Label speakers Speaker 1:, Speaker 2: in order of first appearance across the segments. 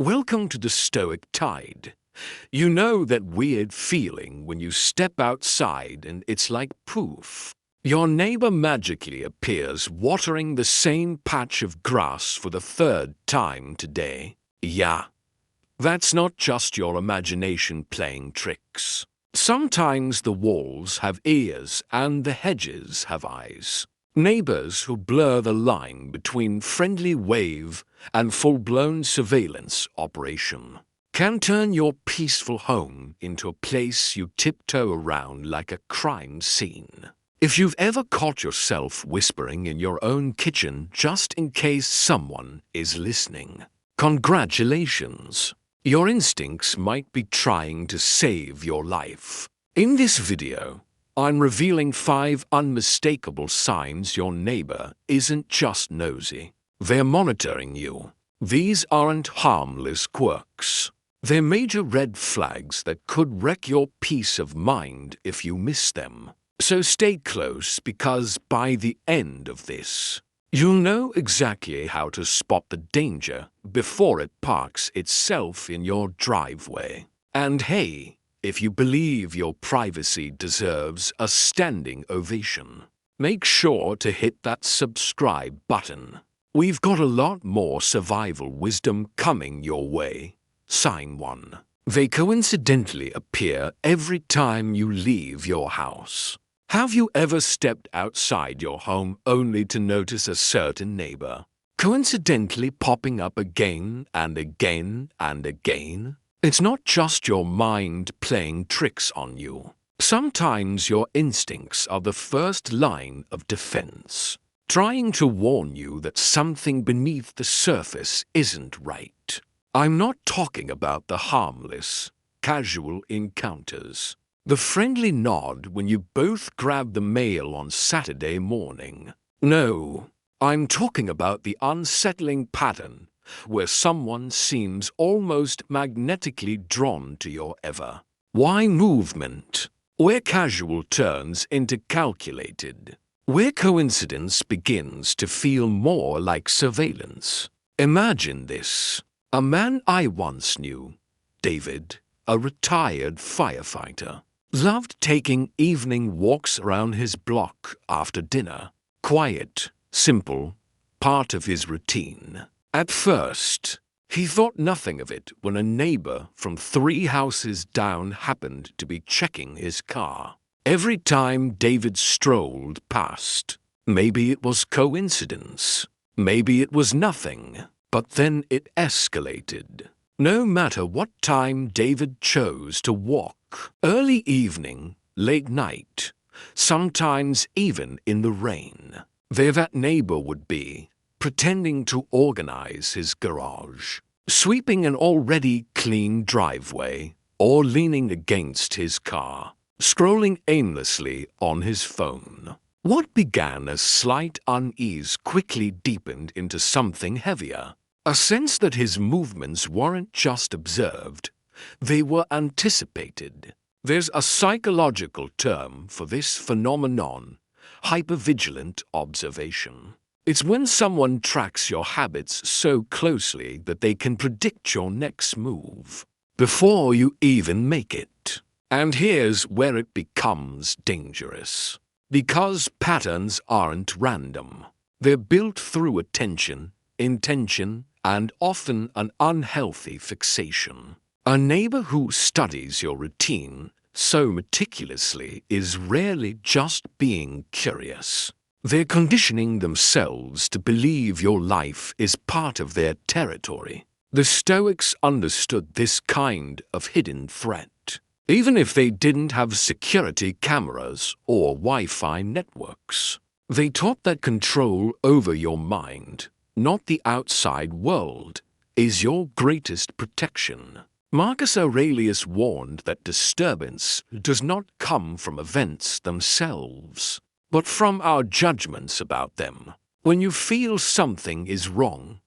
Speaker 1: Welcome to the Stoic Tide. You know that weird feeling when you step outside and it's like poof. Your neighbor magically appears watering the same patch of grass for the third time today. Yeah, that's not just your imagination playing tricks. Sometimes the walls have ears and the hedges have eyes. Neighbors who blur the line between friendly wave and full-blown surveillance operation can turn your peaceful home into a place you tiptoe around like a crime scene. If you've ever caught yourself whispering in your own kitchen just in case someone is listening, congratulations! Your instincts might be trying to save your life. In this video, I'm revealing 5 unmistakable signs your neighbor isn't just nosy. They're monitoring you. These aren't harmless quirks. They're major red flags that could wreck your peace of mind if you miss them. So stay close because by the end of this, you'll know exactly how to spot the danger before it parks itself in your driveway. And hey, if you believe your privacy deserves a standing ovation, make sure to hit that subscribe button. We've got a lot more survival wisdom coming your way. Sign 1. They coincidentally appear every time you leave your house. Have you ever stepped outside your home only to notice a certain neighbor coincidentally popping up again and again and again? It's not just your mind playing tricks on you. Sometimes your instincts are the first line of defense, trying to warn you that something beneath the surface isn't right. I'm not talking about the harmless, casual encounters. The friendly nod when you both grab the mail on Saturday morning. No, I'm talking about the unsettling pattern where someone seems almost magnetically drawn to your ever. Why movement? Where casual turns into calculated. Where coincidence begins to feel more like surveillance. Imagine this. A man I once knew, David, a retired firefighter, loved taking evening walks around his block after dinner. Quiet, simple, part of his routine. At first, he thought nothing of it when a neighbor from 3 houses down happened to be checking his car. Every time David strolled past, maybe it was coincidence, maybe it was nothing, but then it escalated. No matter what time David chose to walk, early evening, late night, sometimes even in the rain, there that neighbor would be, pretending to organize his garage, sweeping an already clean driveway, or leaning against his car, scrolling aimlessly on his phone. What began as slight unease quickly deepened into something heavier. A sense that his movements weren't just observed, they were anticipated. There's a psychological term for this phenomenon: hypervigilant observation. It's when someone tracks your habits so closely that they can predict your next move before you even make it. And here's where it becomes dangerous. Because patterns aren't random. They're built through attention, intention, and often an unhealthy fixation. A neighbor who studies your routine so meticulously is rarely just being curious. They're conditioning themselves to believe your life is part of their territory. The Stoics understood this kind of hidden threat, even if they didn't have security cameras or Wi-Fi networks. They taught that control over your mind, not the outside world, is your greatest protection. Marcus Aurelius warned that disturbance does not come from events themselves, but from our judgments about them. When you feel something is wrong,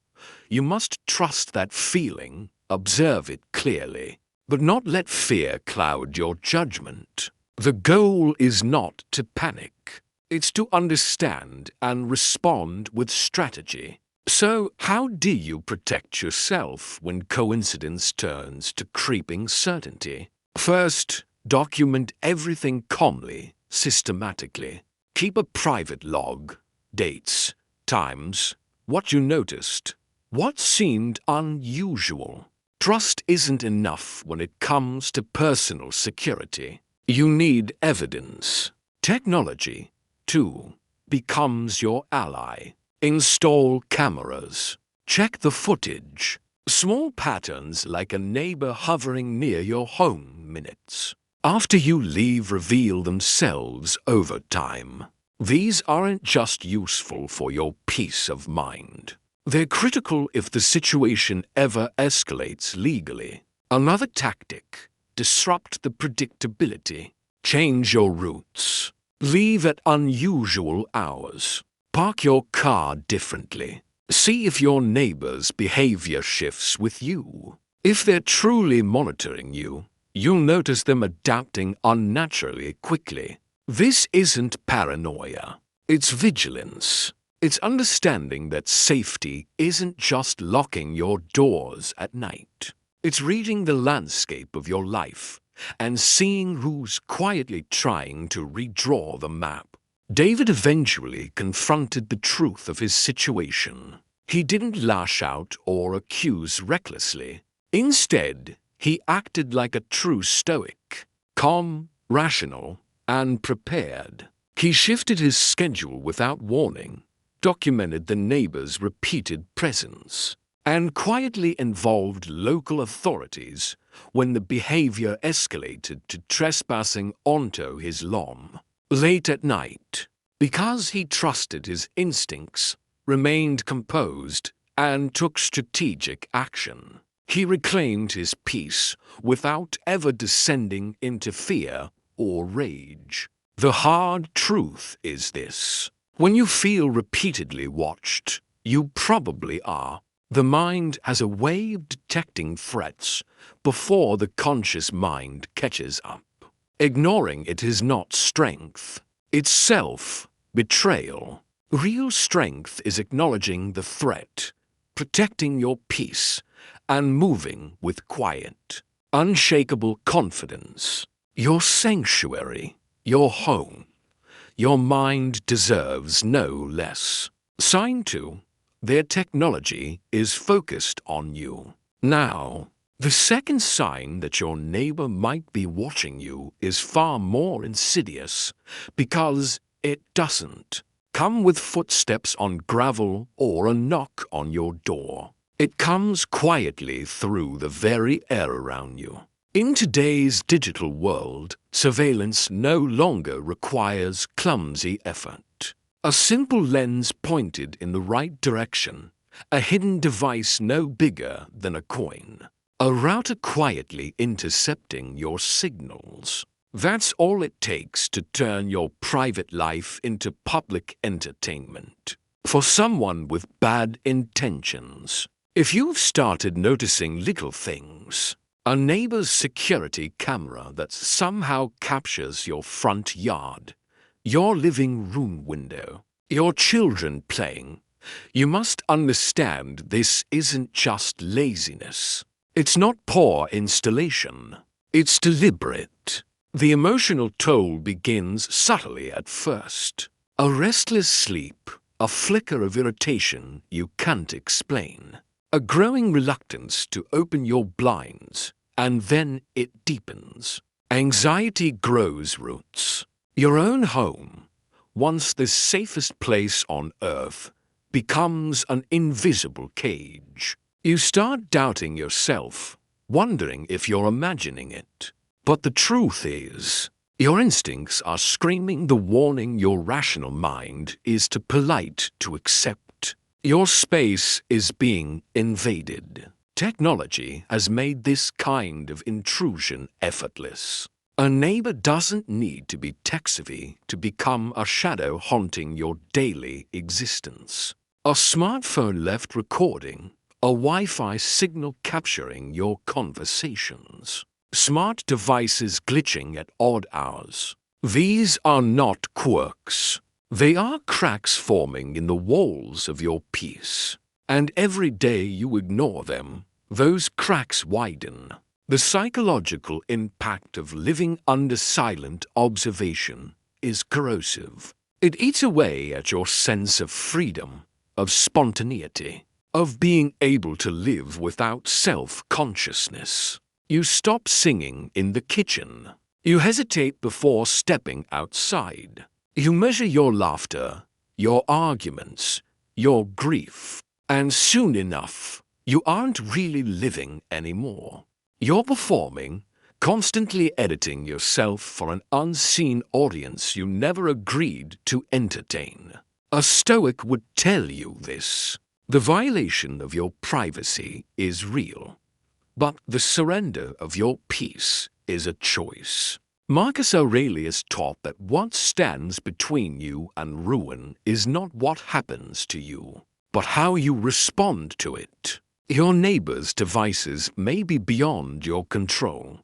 Speaker 1: you must trust that feeling, observe it clearly, but not let fear cloud your judgment. The goal is not to panic. It's to understand and respond with strategy. So, how do you protect yourself when coincidence turns to creeping certainty? First, document everything calmly, systematically. Keep a private log, dates, times, what you noticed, what seemed unusual. Trust isn't enough when it comes to personal security. You need evidence. Technology, too, becomes your ally. Install cameras. Check the footage. Small patterns like a neighbor hovering near your home minutes. After you leave reveal themselves over time. These aren't just useful for your peace of mind. They're critical if the situation ever escalates legally. Another tactic: disrupt the predictability. Change your routes. Leave at unusual hours. Park your car differently. See if your neighbor's behavior shifts with you. If they're truly monitoring you, you'll notice them adapting unnaturally quickly. This isn't paranoia. It's vigilance. It's understanding that safety isn't just locking your doors at night. It's reading the landscape of your life and seeing who's quietly trying to redraw the map. David eventually confronted the truth of his situation. He didn't lash out or accuse recklessly. Instead, he acted like a true Stoic, calm, rational, and prepared. He shifted his schedule without warning, documented the neighbor's repeated presence, and quietly involved local authorities when the behavior escalated to trespassing onto his lawn. Late at night, because he trusted his instincts, remained composed, and took strategic action. He reclaimed his peace without ever descending into fear or rage. The hard truth is this: when you feel repeatedly watched, you probably are. The mind has a way of detecting threats before the conscious mind catches up. Ignoring it is not strength. It's self-betrayal. Real strength is acknowledging the threat, protecting your peace, and moving with quiet, unshakable confidence. Your sanctuary, your home, your mind deserves no less. Sign 2. Their technology is focused on you. Now, the second sign that your neighbor might be watching you is far more insidious because it doesn't come with footsteps on gravel or a knock on your door. It comes quietly through the very air around you. In today's digital world, surveillance no longer requires clumsy effort. A simple lens pointed in the right direction, a hidden device no bigger than a coin. A router quietly intercepting your signals. That's all it takes to turn your private life into public entertainment. For someone with bad intentions. If you've started noticing little things, a neighbor's security camera that somehow captures your front yard, your living room window, your children playing, you must understand this isn't just laziness. It's not poor installation. It's deliberate. The emotional toll begins subtly at first. A restless sleep, a flicker of irritation you can't explain, a growing reluctance to open your blinds, and then it deepens. Anxiety grows roots. Your own home, once the safest place on earth, becomes an invisible cage. You start doubting yourself, wondering if you're imagining it. But the truth is, your instincts are screaming the warning your rational mind is too polite to accept. Your space is being invaded. Technology has made this kind of intrusion effortless. A neighbor doesn't need to be tech-savvy to become a shadow haunting your daily existence. A smartphone left recording, a Wi-Fi signal capturing your conversations. Smart devices glitching at odd hours. These are not quirks. They are cracks forming in the walls of your peace. And every day you ignore them, those cracks widen. The psychological impact of living under silent observation is corrosive. It eats away at your sense of freedom, of spontaneity, of being able to live without self-consciousness. You stop singing in the kitchen. You hesitate before stepping outside. You measure your laughter, your arguments, your grief, and soon enough, you aren't really living anymore. You're performing, constantly editing yourself for an unseen audience you never agreed to entertain. A Stoic would tell you this. The violation of your privacy is real, but the surrender of your peace is a choice. Marcus Aurelius taught that what stands between you and ruin is not what happens to you, but how you respond to it. Your neighbor's devices may be beyond your control,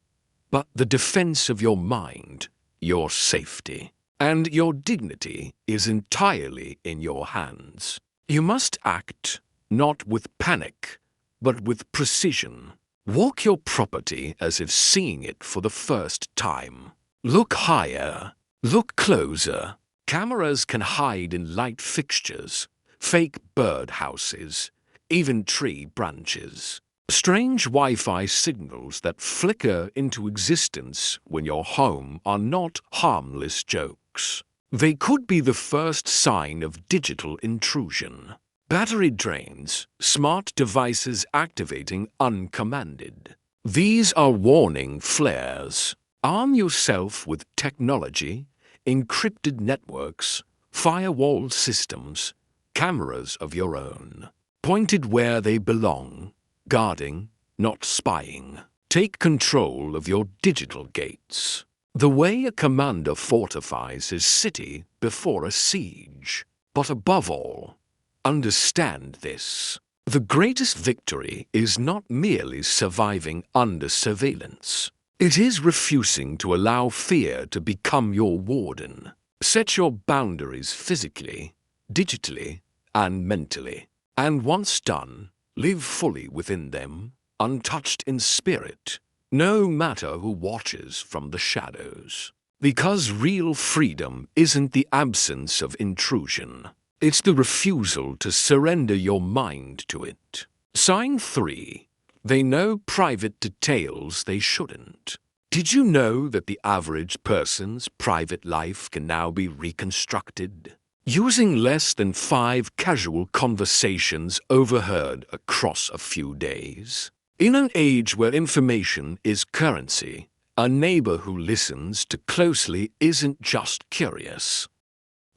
Speaker 1: but the defense of your mind, your safety, and your dignity is entirely in your hands. You must act not with panic, but with precision. Walk your property as if seeing it for the first time. Look higher, look closer. Cameras can hide in light fixtures, fake bird houses, even tree branches. Strange Wi-Fi signals that flicker into existence when you're home are not harmless jokes. They could be the first sign of digital intrusion. Battery drains, smart devices activating uncommanded. These are warning flares. Arm yourself with technology, encrypted networks, firewall systems, cameras of your own, pointed where they belong, guarding, not spying. Take control of your digital gates. The way a commander fortifies his city before a siege. But above all, understand this. The greatest victory is not merely surviving under surveillance. It is refusing to allow fear to become your warden. Set your boundaries physically, digitally, and mentally. And once done, live fully within them, untouched in spirit, no matter who watches from the shadows. Because real freedom isn't the absence of intrusion. It's the refusal to surrender your mind to it. Sign 3. They know private details they shouldn't. Did you know that the average person's private life can now be reconstructed? Using less than 5 casual conversations overheard across a few days. In an age where information is currency, a neighbor who listens too closely isn't just curious.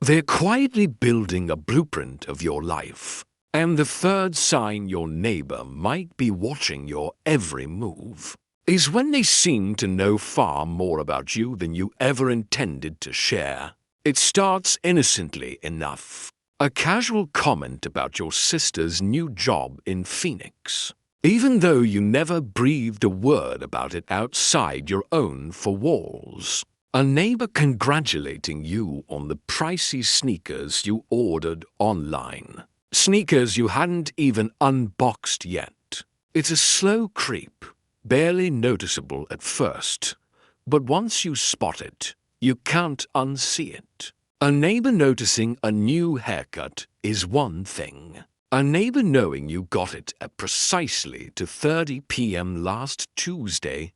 Speaker 1: They're quietly building a blueprint of your life. And the third sign your neighbor might be watching your every move is when they seem to know far more about you than you ever intended to share. It starts innocently enough. A casual comment about your sister's new job in Phoenix, even though you never breathed a word about it outside your own four walls. A neighbor congratulating you on the pricey sneakers you ordered online. Sneakers you hadn't even unboxed yet. It's a slow creep, barely noticeable at first, but once you spot it, you can't unsee it. A neighbor noticing a new haircut is one thing. A neighbor knowing you got it at precisely 2:30 p.m. last Tuesday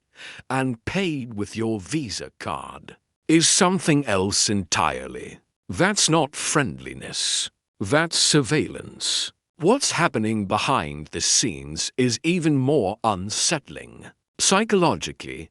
Speaker 1: and paid with your Visa card is something else entirely. That's not friendliness. That's surveillance. What's happening behind the scenes is even more unsettling. Psychologically,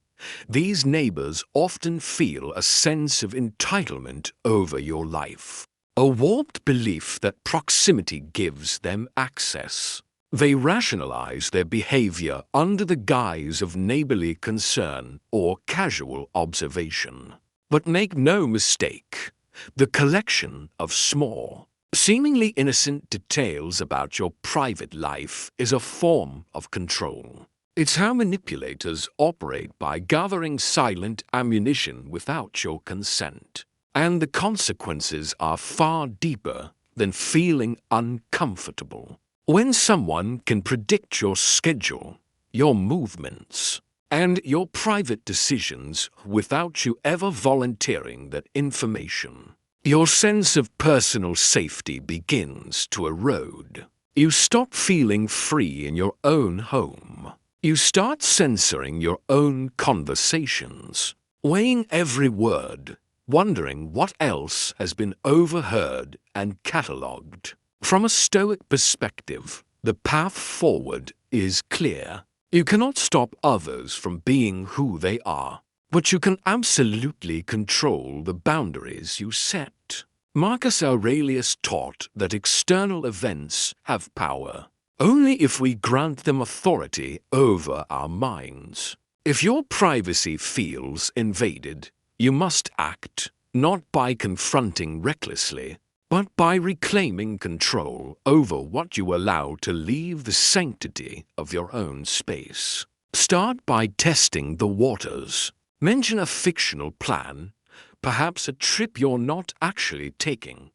Speaker 1: these neighbors often feel a sense of entitlement over your life, a warped belief that proximity gives them access. They rationalize their behavior under the guise of neighborly concern or casual observation. But make no mistake, the collection of small, seemingly innocent details about your private life is a form of control. It's how manipulators operate by gathering silent ammunition without your consent. And the consequences are far deeper than feeling uncomfortable. When someone can predict your schedule, your movements, and your private decisions without you ever volunteering that information, your sense of personal safety begins to erode. You stop feeling free in your own home. You start censoring your own conversations, weighing every word, wondering what else has been overheard and catalogued. From a Stoic perspective, the path forward is clear. You cannot stop others from being who they are, but you can absolutely control the boundaries you set. Marcus Aurelius taught that external events have power only if we grant them authority over our minds. If your privacy feels invaded, you must act, not by confronting recklessly, but by reclaiming control over what you allow to leave the sanctity of your own space. Start by testing the waters. Mention a fictional plan, perhaps a trip you're not actually taking,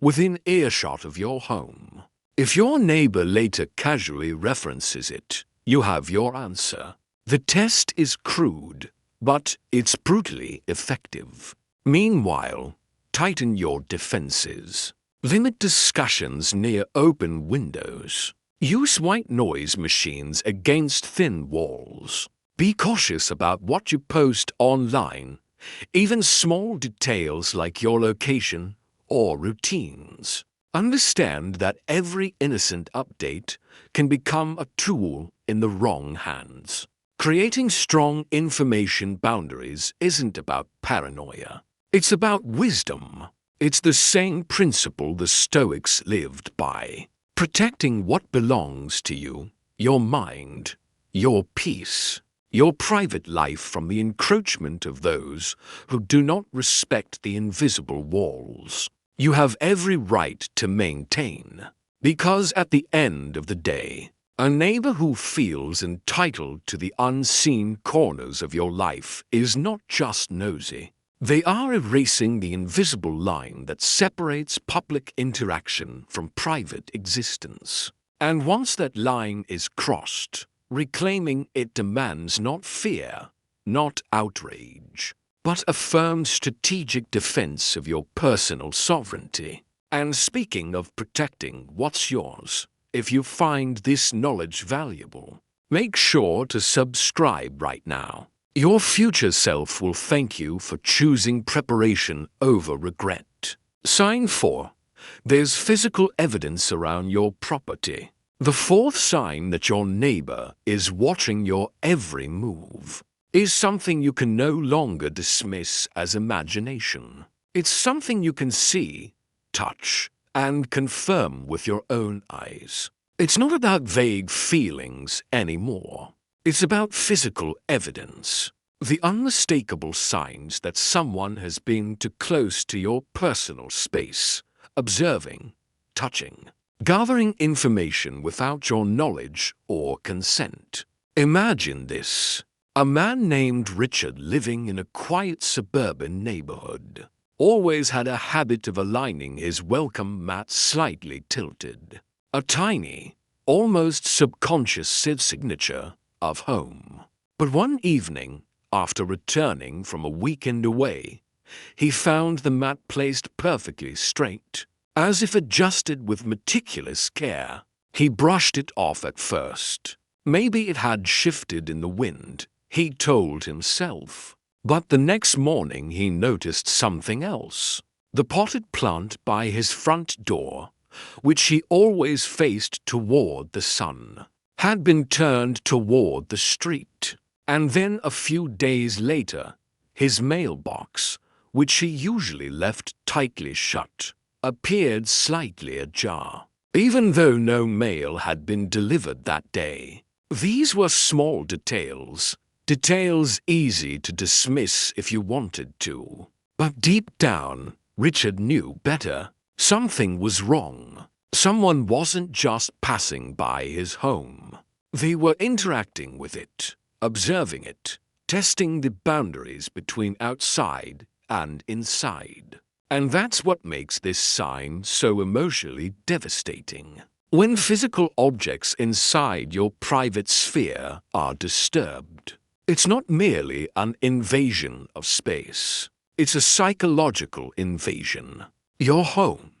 Speaker 1: within earshot of your home. If your neighbor later casually references it, you have your answer. The test is crude, but it's brutally effective. Meanwhile, tighten your defenses. Limit discussions near open windows. Use white noise machines against thin walls. Be cautious about what you post online, even small details like your location or routines. Understand that every innocent update can become a tool in the wrong hands. Creating strong information boundaries isn't about paranoia. It's about wisdom. It's the same principle the Stoics lived by. Protecting what belongs to you, your mind, your peace, your private life from the encroachment of those who do not respect the invisible walls. You have every right to maintain, because at the end of the day, a neighbor who feels entitled to the unseen corners of your life is not just nosy. They are erasing the invisible line that separates public interaction from private existence. And once that line is crossed, reclaiming it demands not fear, not outrage, but a firm strategic defense of your personal sovereignty. And speaking of protecting what's yours, if you find this knowledge valuable, make sure to subscribe right now. Your future self will thank you for choosing preparation over regret. Sign 4. There's physical evidence around your property. The fourth sign that your neighbor is watching your every move is something you can no longer dismiss as imagination. It's something you can see, touch, and confirm with your own eyes. It's not about vague feelings anymore. It's about physical evidence, the unmistakable signs that someone has been too close to your personal space, observing, touching, gathering information without your knowledge or consent. Imagine this. A man named Richard living in a quiet suburban neighborhood always had a habit of aligning his welcome mat slightly tilted. A tiny, almost subconscious signature of home. But one evening, after returning from a weekend away, he found the mat placed perfectly straight, as if adjusted with meticulous care. He brushed it off at first. Maybe it had shifted in the wind, he told himself. But the next morning he noticed something else. The potted plant by his front door, which he always faced toward the sun, had been turned toward the street. And then a few days later, his mailbox, which he usually left tightly shut, appeared slightly ajar, even though no mail had been delivered that day. These were small details easy to dismiss if you wanted to. But deep down, Richard knew better. Something was wrong. Someone wasn't just passing by his home. They were interacting with it, observing it, testing the boundaries between outside and inside. And that's what makes this sign so emotionally devastating. when physical objects inside your private sphere are disturbed. It's not merely an invasion of space. It's a psychological invasion. Your home,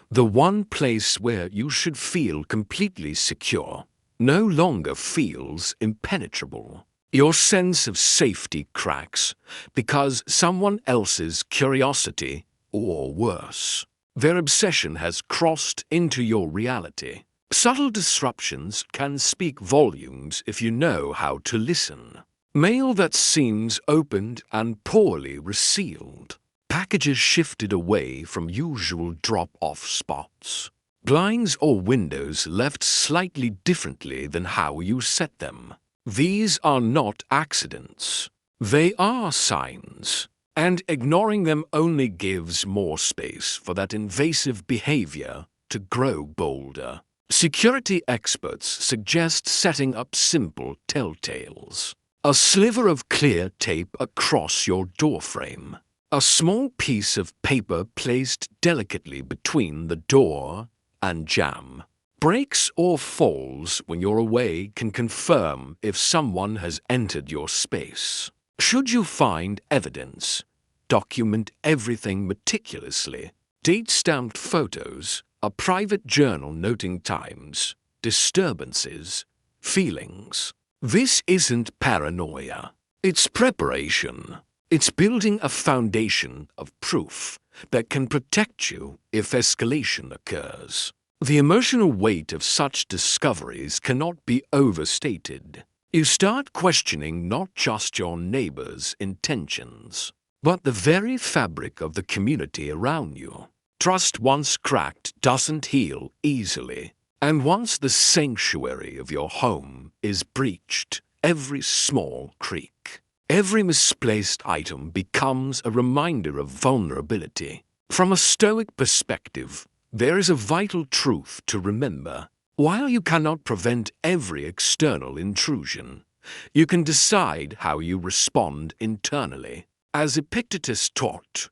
Speaker 1: the one place where you should feel completely secure, no longer feels impenetrable. Your sense of safety cracks because someone else's curiosity, or worse, their obsession has crossed into your reality. Subtle disruptions can speak volumes if you know how to listen. Mail that seems opened and poorly resealed. Packages shifted away from usual drop-off spots. Blinds or windows left slightly differently than how you set them. These are not accidents. They are signs. And ignoring them only gives more space for that invasive behavior to grow bolder. Security experts suggest setting up simple telltales. A sliver of clear tape across your doorframe. A small piece of paper placed delicately between the door and jamb. Breaks or falls when you're away can confirm if someone has entered your space. Should you find evidence, document everything meticulously. Date-stamped photos, a private journal noting times, disturbances, feelings. This isn't paranoia. It's preparation. It's building a foundation of proof that can protect you if escalation occurs. The emotional weight of such discoveries cannot be overstated. You start questioning not just your neighbor's intentions, but the very fabric of the community around you. Trust once cracked doesn't heal easily, and once the sanctuary of your home is breached, every small creak, every misplaced item becomes a reminder of vulnerability. From a Stoic perspective, there is a vital truth to remember. While you cannot prevent every external intrusion, you can decide how you respond internally. As Epictetus taught,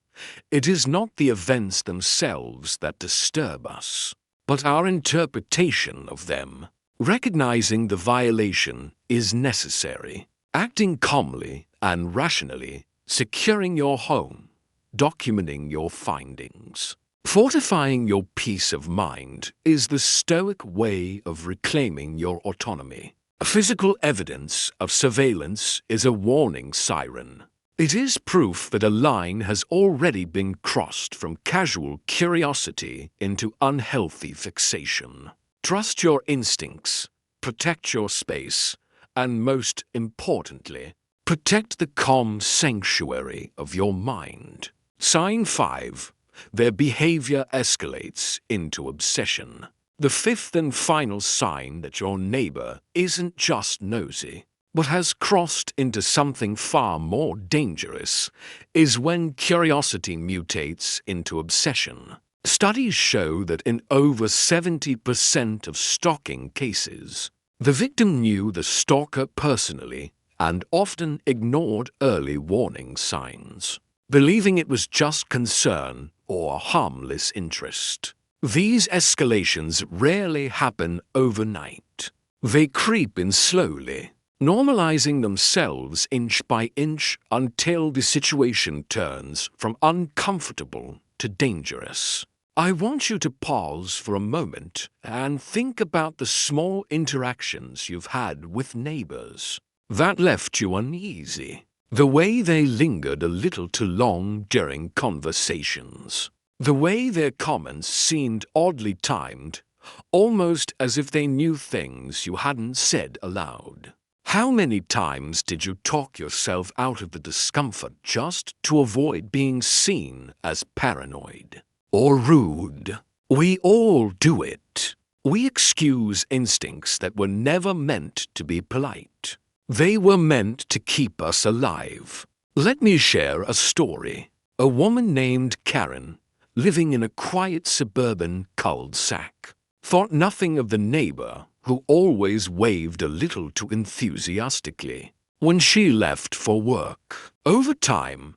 Speaker 1: it is not the events themselves that disturb us, but our interpretation of them. Recognizing the violation is necessary. Acting calmly and rationally, securing your home, documenting your findings. Fortifying your peace of mind is the Stoic way of reclaiming your autonomy. Physical evidence of surveillance is a warning siren. It is proof that a line has already been crossed from casual curiosity into unhealthy fixation. Trust your instincts, protect your space, and most importantly, protect the calm sanctuary of your mind. Sign 5. Their behavior escalates into obsession. The fifth and final sign that your neighbor isn't just nosy, but has crossed into something far more dangerous, is when curiosity mutates into obsession. Studies show that in over 70% of stalking cases, the victim knew the stalker personally and often ignored early warning signs, believing it was just concern or harmless interest. These escalations rarely happen overnight. They creep in slowly, normalizing themselves inch by inch until the situation turns from uncomfortable to dangerous. I want you to pause for a moment and think about the small interactions you've had with neighbors that left you uneasy. The way they lingered a little too long during conversations. The way their comments seemed oddly timed, almost as if they knew things you hadn't said aloud. How many times did you talk yourself out of the discomfort just to avoid being seen as paranoid or rude? We all do it. We excuse instincts that were never meant to be polite. They were meant to keep us alive. Let me share a story. A woman named Karen, living in a quiet suburban cul-de-sac, thought nothing of the neighbor who always waved a little too enthusiastically when she left for work. Over time,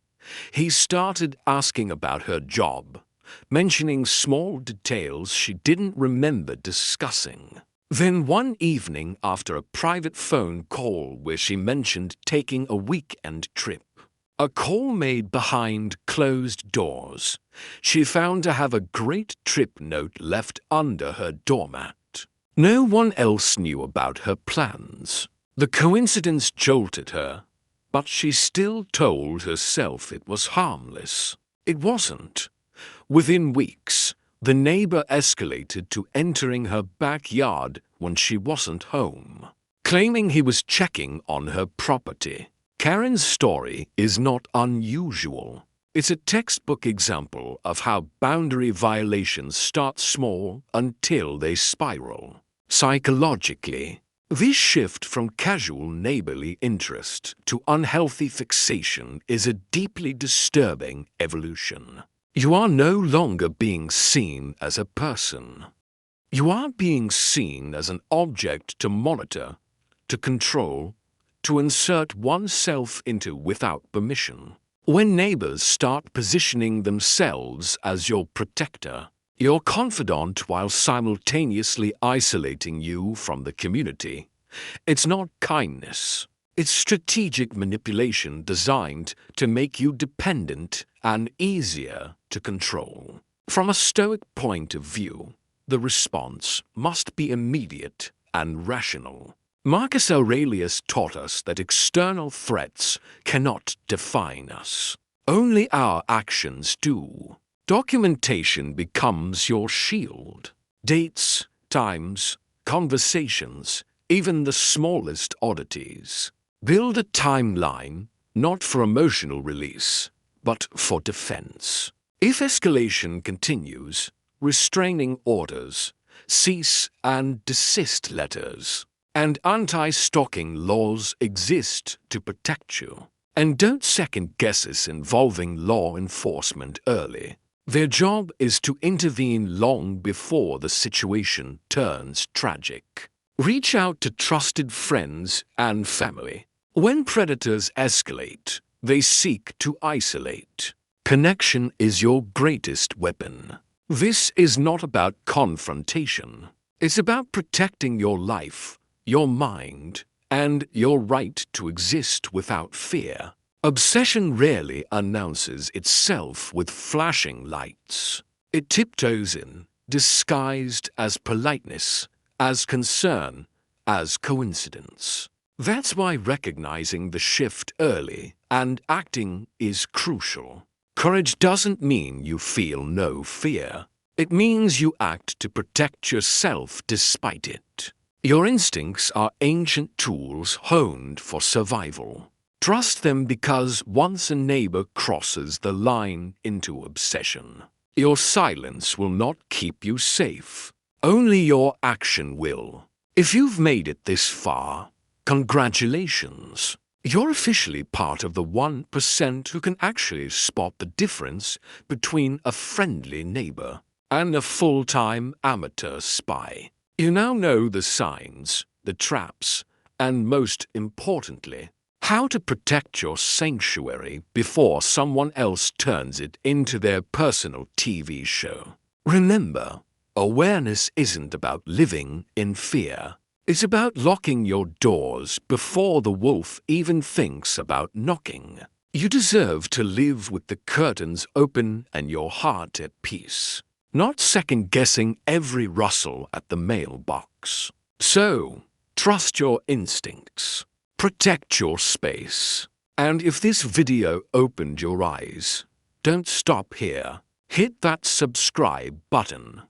Speaker 1: he started asking about her job, mentioning small details she didn't remember discussing. Then one evening, after a private phone call where she mentioned taking a weekend trip, a call made behind closed doors, she found to have a great trip note left under her doormat. No one else knew about her plans. The coincidence jolted her, but she still told herself it was harmless. It wasn't. Within weeks, the neighbor escalated to entering her backyard when she wasn't home, claiming he was checking on her property. Karen's story is not unusual. It's a textbook example of how boundary violations start small until they spiral. Psychologically, this shift from casual neighborly interest to unhealthy fixation is a deeply disturbing evolution. You are no longer being seen as a person. You are being seen as an object to monitor, to control, to insert oneself into without permission. When neighbors start positioning themselves as your protector, your confidant while simultaneously isolating you from the community, it's not kindness. It's strategic manipulation designed to make you dependent and easier to control. From a Stoic point of view, the response must be immediate and rational. Marcus Aurelius taught us that external threats cannot define us. Only our actions do. Documentation becomes your shield. Dates, times, conversations, even the smallest oddities. Build a timeline, not for emotional release, but for defense. If escalation continues, restraining orders, cease and desist letters, and anti-stalking laws exist to protect you. And don't second guesses involving law enforcement early. Their job is to intervene long before the situation turns tragic. Reach out to trusted friends and family. When predators escalate, they seek to isolate. Connection is your greatest weapon. This is not about confrontation. It's about protecting your life, your mind, and your right to exist without fear. Obsession rarely announces itself with flashing lights. It tiptoes in, disguised as politeness, as concern, as coincidence. That's why recognizing the shift early and acting is crucial. Courage doesn't mean you feel no fear. It means you act to protect yourself despite it. Your instincts are ancient tools honed for survival. Trust them because once a neighbor crosses the line into obsession, your silence will not keep you safe. Only your action will. If you've made it this far, congratulations. You're officially part of the 1% who can actually spot the difference between a friendly neighbor and a full-time amateur spy. You now know the signs, the traps, and most importantly, how to protect your sanctuary before someone else turns it into their personal TV show. Remember, awareness isn't about living in fear. It's about locking your doors before the wolf even thinks about knocking. You deserve to live with the curtains open and your heart at peace, not second-guessing every rustle at the mailbox. So, trust your instincts. Protect your space. And if this video opened your eyes, don't stop here. Hit that subscribe button.